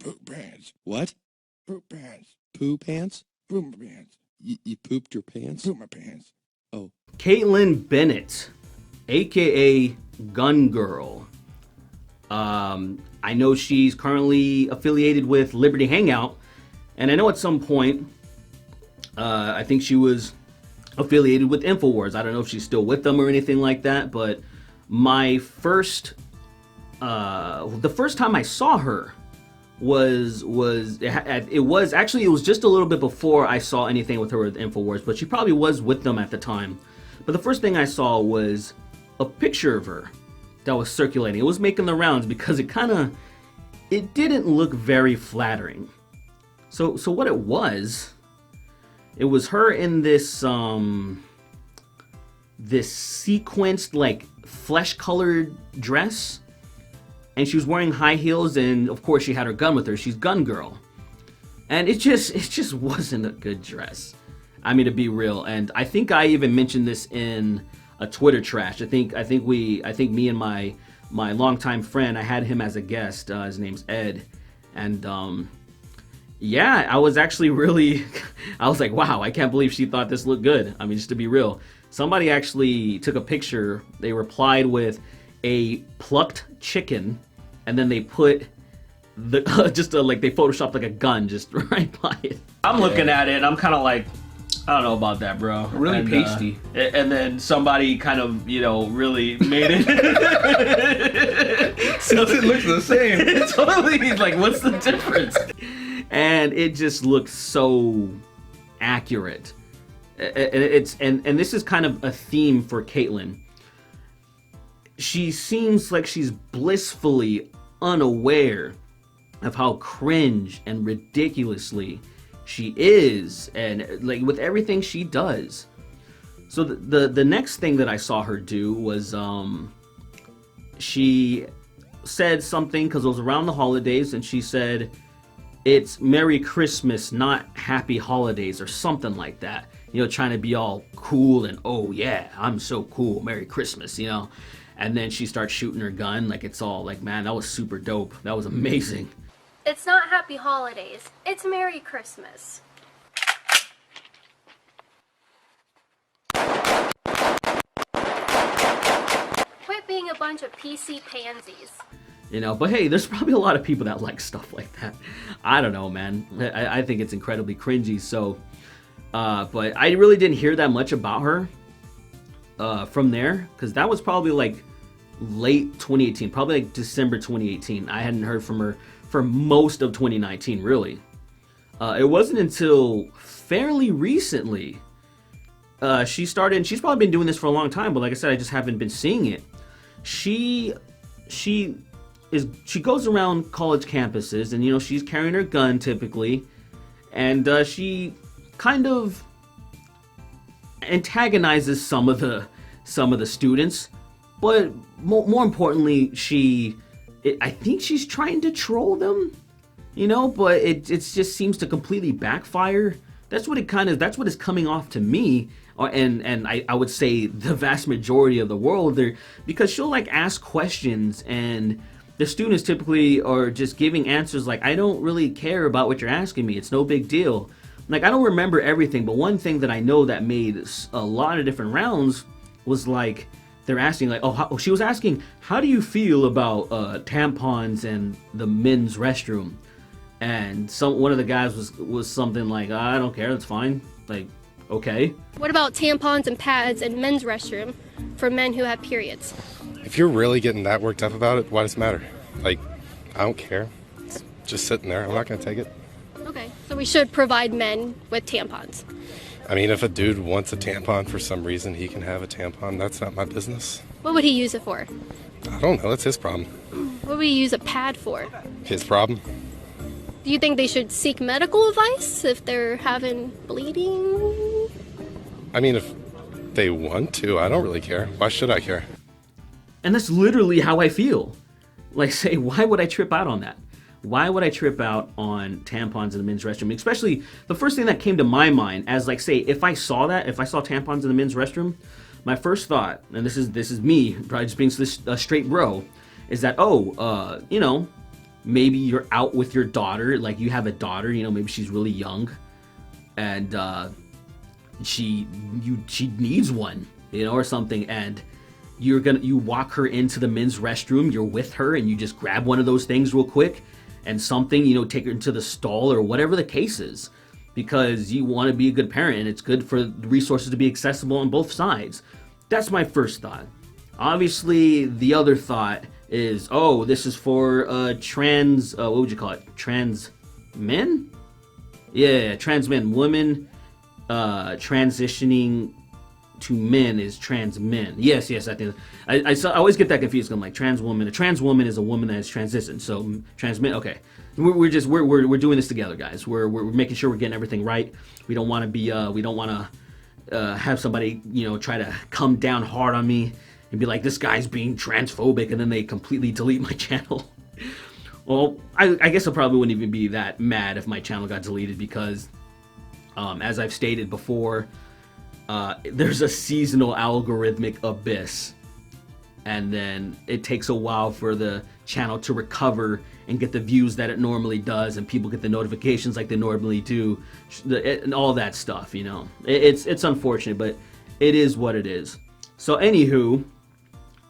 Poop pants. What? Poop pants. Poo pants? Poop pants. You pooped your pants? Poop my pants. Oh. Kaitlin Bennett, aka Gun Girl. I know she's currently affiliated with Liberty Hangout, and I know at some point, I think she was affiliated with InfoWars. I don't know if she's still with them or anything like that, but my first, the first time I saw her was just a little bit before I saw anything with her with InfoWars, but she probably was with them at the time. But the first thing I saw was a picture of her that was circulating. It was making the rounds because it didn't look very flattering. So what it was her in this this sequenced, like, flesh-colored dress, and she was wearing high heels, and of course she had her gun with her. She's Gun Girl, and it just wasn't a good dress. I mean, to be real, and I think I even mentioned this in a Twitter trash. I think me and my longtime friend, I had him as a guest. His name's Ed, and yeah, I was actually really, I was like, wow, I can't believe she thought this looked good. I mean, just to be real, somebody actually took a picture. They replied with a plucked chicken, and then they put the like they photoshopped like a gun just right by it. I'm looking at it and I'm kind of like, I don't know about that, bro. Really pasty. And then somebody kind of, really made it. So it looks the same. It's totally like, what's the difference? And it just looks so accurate. And this is kind of a theme for Kaitlin. She seems like she's blissfully unaware of how cringe and ridiculously she is, and like with everything she does. So the next thing that I saw her do was she said something, because it was around the holidays, and she said it's Merry Christmas, not Happy Holidays, or something like that. Trying to be all cool and, oh yeah, I'm so cool, Merry Christmas, And then she starts shooting her gun, like it's all like, man, that was super dope. That was amazing. It's not Happy Holidays. It's Merry Christmas. Quit being a bunch of PC pansies. But hey, there's probably a lot of people that like stuff like that. I don't know, man. I think it's incredibly cringy. So, but I really didn't hear that much about her from there, because that was probably like late 2018, probably like December 2018. I hadn't heard from her for most of 2019, really. It wasn't until fairly recently she started, and she's probably been doing this for a long time, but like I said, I just haven't been seeing it. She goes around college campuses, and she's carrying her gun typically, and she kind of antagonizes some of the students, but more importantly, I think she's trying to troll them, but it just seems to completely backfire. That's what it's coming off to me, and I would say the vast majority of the world there, because she'll like ask questions, and the students typically are just giving answers like, I don't really care about what you're asking me, it's no big deal. Like, I don't remember everything, but one thing that I know that made a lot of different rounds was like, they're asking like, she was asking, how do you feel about tampons and the men's restroom? And one of the guys was something like, I don't care, that's fine. Like, okay. What about tampons and pads and men's restroom for men who have periods? If you're really getting that worked up about it, why does it matter? Like, I don't care. It's just sitting there. I'm not going to take it. Okay, so we should provide men with tampons. I mean, if a dude wants a tampon for some reason, he can have a tampon. That's not my business. What would he use it for? I don't know. That's his problem. What would he use a pad for? His problem. Do you think they should seek medical advice if they're having bleeding? I mean, if they want to, I don't really care. Why should I care? And that's literally how I feel. Like, say, why would I trip out on that? Why would I trip out on tampons in the men's restroom? Especially, the first thing that came to my mind as, like, say, if I saw tampons in the men's restroom, my first thought, and this is me, probably just being a straight bro, is that, maybe you're out with your daughter, like you have a daughter, you know, maybe she's really young, and she needs one, you know, or something, and you walk her into the men's restroom, you're with her, and you just grab one of those things real quick, and something, you know, take her into the stall or whatever the case is, because you want to be a good parent, and it's good for the resources to be accessible on both sides. That's my first thought. Obviously, the other thought is, oh, this is for trans, what would you call it? Trans men? Yeah, trans men. Women transitioning to men is trans men. Yes, I think I always get that confused. I'm like, trans woman. A trans woman is a woman that is transitioned. So trans men. Okay, we're doing this together, guys. We're making sure we're getting everything right. We don't want to be have somebody, you know, try to come down hard on me and be like, this guy's being transphobic, and then they completely delete my channel. Well, I guess I probably wouldn't even be that mad if my channel got deleted, because as I've stated before, there's a seasonal algorithmic abyss, and then it takes a while for the channel to recover and get the views that it normally does, and people get the notifications like they normally do, and all that stuff, you know. It's unfortunate, but it is what it is. So anywho,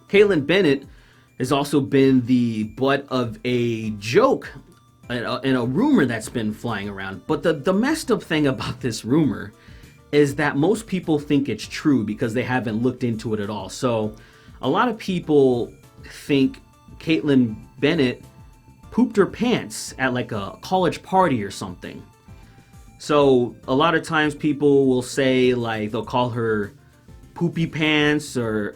Kaitlin Bennett has also been the butt of a joke and a rumor that's been flying around. But the messed up thing about this rumor is that most people think it's true because they haven't looked into it at all. So a lot of people think Kaitlin Bennett pooped her pants at like a college party or something. So a lot of times people will say, like, they'll call her Poopy Pants, or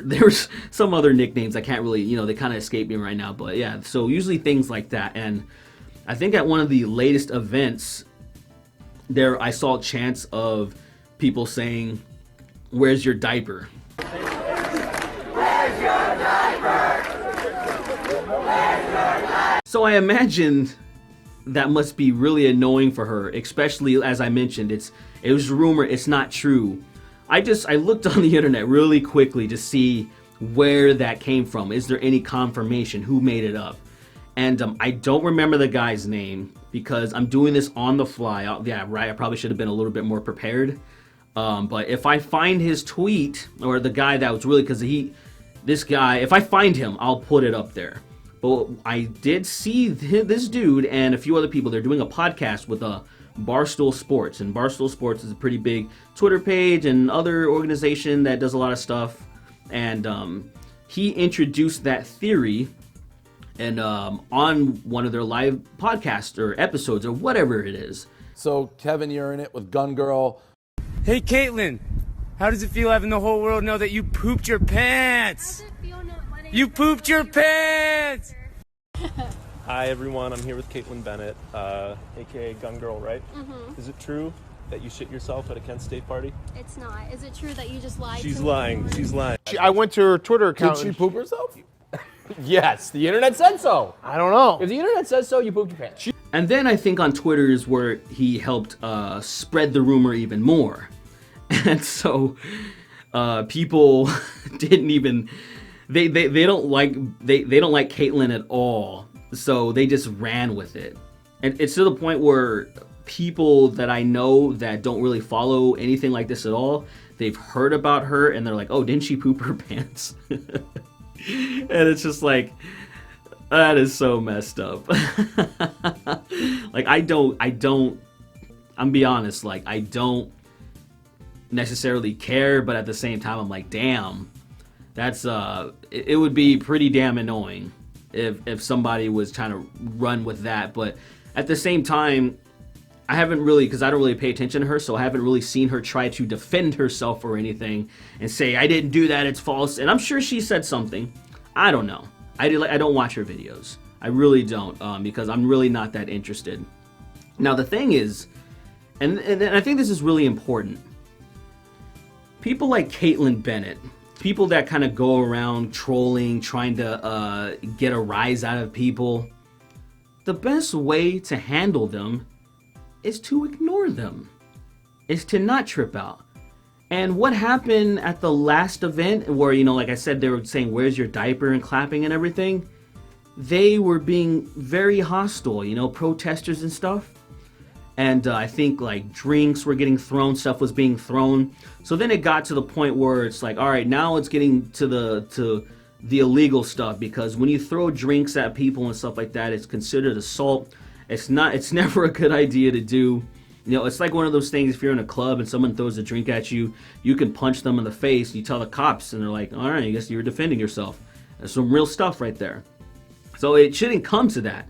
there's some other nicknames I can't really, you know, they kind of escape me right now, but yeah, so usually things like that. And I think at one of the latest events there, I saw chants of people saying, "Where's your diaper?" Where's your diaper? Where's your diaper? So I imagine that must be really annoying for her, especially, as I mentioned, it was rumor, it's not true. I looked on the internet really quickly to see where that came from. Is there any confirmation? Who made it up? And I don't remember the guy's name because I'm doing this on the fly. Yeah, right. I probably should have been a little bit more prepared. But if I find his tweet, or the guy that was really, this guy, if I find him, I'll put it up there. But I did see this dude and a few other people. They're doing a podcast with Barstool Sports, and Barstool Sports is a pretty big Twitter page and other organization that does a lot of stuff. And he introduced that theory, and on one of their live podcasts or episodes or whatever it is. So Kevin, you're in it with Gun Girl. Hey Kaitlin, how does it feel having the whole world know that you pooped your pants? You pooped your pants! Hi everyone, I'm here with Kaitlin Bennett, aka Gun Girl, right? Mm-hmm. Is it true that you shit yourself at a Kent State party? It's not. Is it true that you just lied? She's lying. She's lying. I went to her Twitter account. Did she poop herself? Yes, the internet said so. I don't know. If the internet says so, you pooped your pants. And then I think on Twitter is where he helped spread the rumor even more. And so people didn't even they don't like Kaitlin at all. So they just ran with it. And it's to the point where people that I know that don't really follow anything like this at all, they've heard about her and they're like, "Oh, didn't she poop her pants?" And it's just like, that is so messed up. Like, I'm be honest, like, I don't necessarily care, but at the same time, I'm like, damn, that's, it would be pretty damn annoying if somebody was trying to run with that. But at the same time, I haven't really, because I don't really pay attention to her, so I haven't really seen her try to defend herself or anything and say, "I didn't do that, it's false." And I'm sure she said something. I don't know. I don't watch her videos. I really don't, because I'm really not that interested. Now the thing is, and I think this is really important, people like Kaitlin Bennett, people that kind of go around trolling, trying to get a rise out of people, the best way to handle them is to ignore them, is to not trip out. And what happened at the last event where, you know, like I said, they were saying, "Where's your diaper?" and clapping and everything. they were being very hostile, you know, protesters and stuff. And I think like drinks were getting thrown, stuff was being thrown. So then it got to the point where it's like, all right, now it's getting to the illegal stuff, because when you throw drinks at people and stuff like that, it's considered assault. It's never a good idea to do. You know, it's like one of those things, if you're in a club and someone throws a drink at you, you can punch them in the face, you tell the cops, and they're like, all right, I guess you're defending yourself. That's some real stuff right there. So it shouldn't come to that.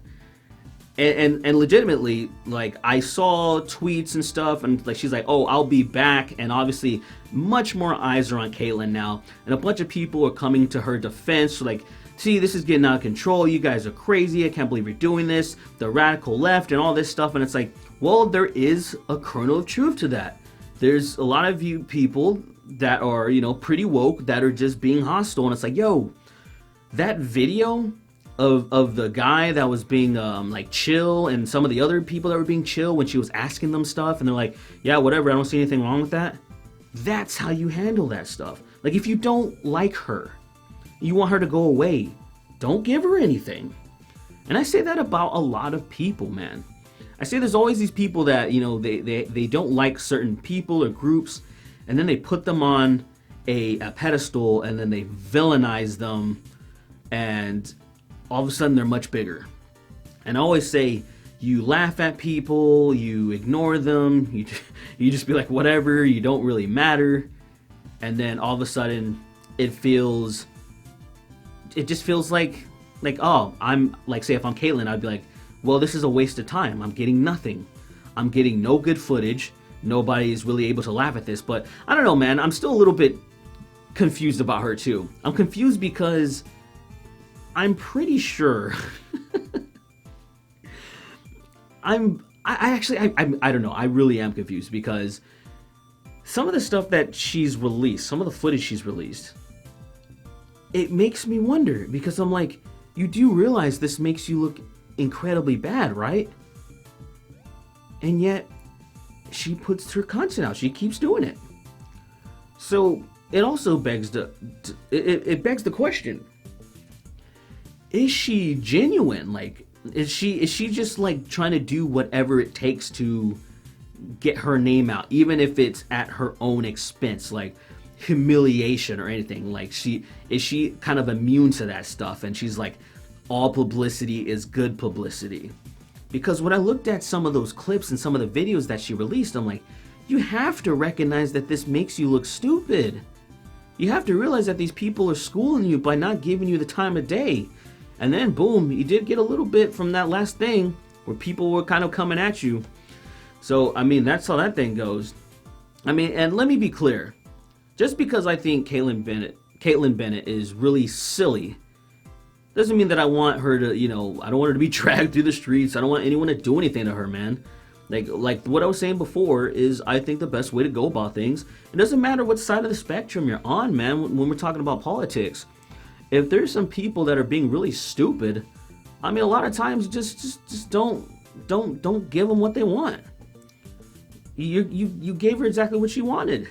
And legitimately, like, I saw tweets and stuff, and like she's like, oh, I'll be back, and obviously much more eyes are on Kaitlin now, and a bunch of people are coming to her defense, like, see, this is getting out of control, you guys are crazy, I can't believe you're doing this, the radical left and all this stuff. And it's like, well, there is a kernel of truth to that. There's a lot of you people that are, you know, pretty woke, that are just being hostile, and it's like, yo, that video of the guy that was being like chill, and some of the other people that were being chill when she was asking them stuff, and they're like, yeah, whatever, I don't see anything wrong with that. That's how you handle that stuff. Like, if you don't like her, you want her to go away, don't give her anything. And I say that about a lot of people, man. I say there's always these people that, you know, they don't like certain people or groups, and then they put them on a pedestal, and then they villainize them, and all of a sudden they're much bigger. And I always say, you laugh at people, you ignore them, you just be like, whatever, you don't really matter. And then all of a sudden it just feels like, oh, I'm like, say if I'm Kaitlin, I'd be like, well, this is a waste of time. I'm getting nothing. I'm getting no good footage. Nobody is really able to laugh at this. But I don't know, man. I'm still a little bit confused about her too. I'm confused because I'm pretty sure I don't know. I really am confused, because some of the stuff that she's released, some of the footage she's released, it makes me wonder, because I'm like, you do realize this makes you look incredibly bad, right? And yet she puts her content out. She keeps doing it. So it also begs it begs the question, is she genuine? Like, is she just like trying to do whatever it takes to get her name out, even if it's at her own expense, like humiliation or anything? Like, is she kind of immune to that stuff, and she's like, all publicity is good publicity? Because when I looked at some of those clips and some of the videos that she released, I'm like, you have to recognize that this makes you look stupid. You have to realize that these people are schooling you by not giving you the time of day. And then boom, you did get a little bit from that last thing where people were kind of coming at you. So, I mean, that's how that thing goes. I mean, and let me be clear. Just because I think Kaitlin Bennett is really silly, doesn't mean that I want her to, you know, I don't want her to be dragged through the streets. I don't want anyone to do anything to her, man. Like what I was saying before is, I think the best way to go about things, it doesn't matter what side of the spectrum you're on, man, when we're talking about politics. If there's some people that are being really stupid, I mean, a lot of times just don't give them what they want. You gave her exactly what she wanted.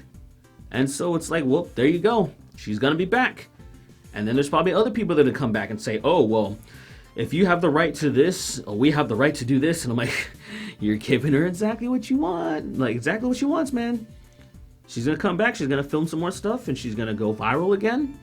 And so it's like, well, there you go. She's going to be back. And then there's probably other people that will come back and say, oh, well, if you have the right to this, we have the right to do this. And I'm like, you're giving her exactly what you want. Like, exactly what she wants, man. She's going to come back. She's going to film some more stuff, and she's going to go viral again.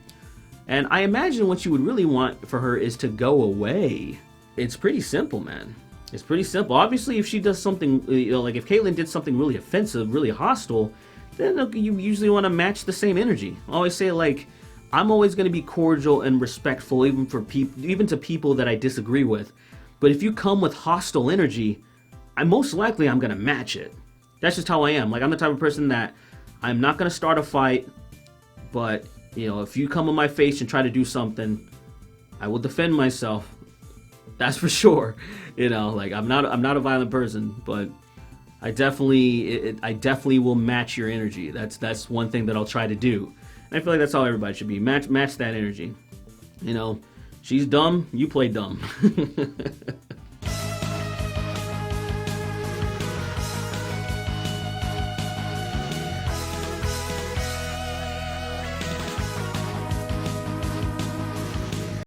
And I imagine what you would really want for her is to go away. It's pretty simple, man. It's pretty simple. Obviously, if she does something, you know, like if Kaitlin did something really offensive, really hostile, then you usually want to match the same energy. I always say, like, I'm always going to be cordial and respectful, even to people that I disagree with. But if you come with hostile energy, I'm going to match it. That's just how I am. Like, I'm the type of person that I'm not going to start a fight, but, you know, if you come in my face and try to do something, I will defend myself. That's for sure. You know, like, I'm not a violent person, but I definitely will match your energy. That's one thing that I'll try to do. And I feel like that's how everybody should be. Match that energy. You know, she's dumb, you play dumb.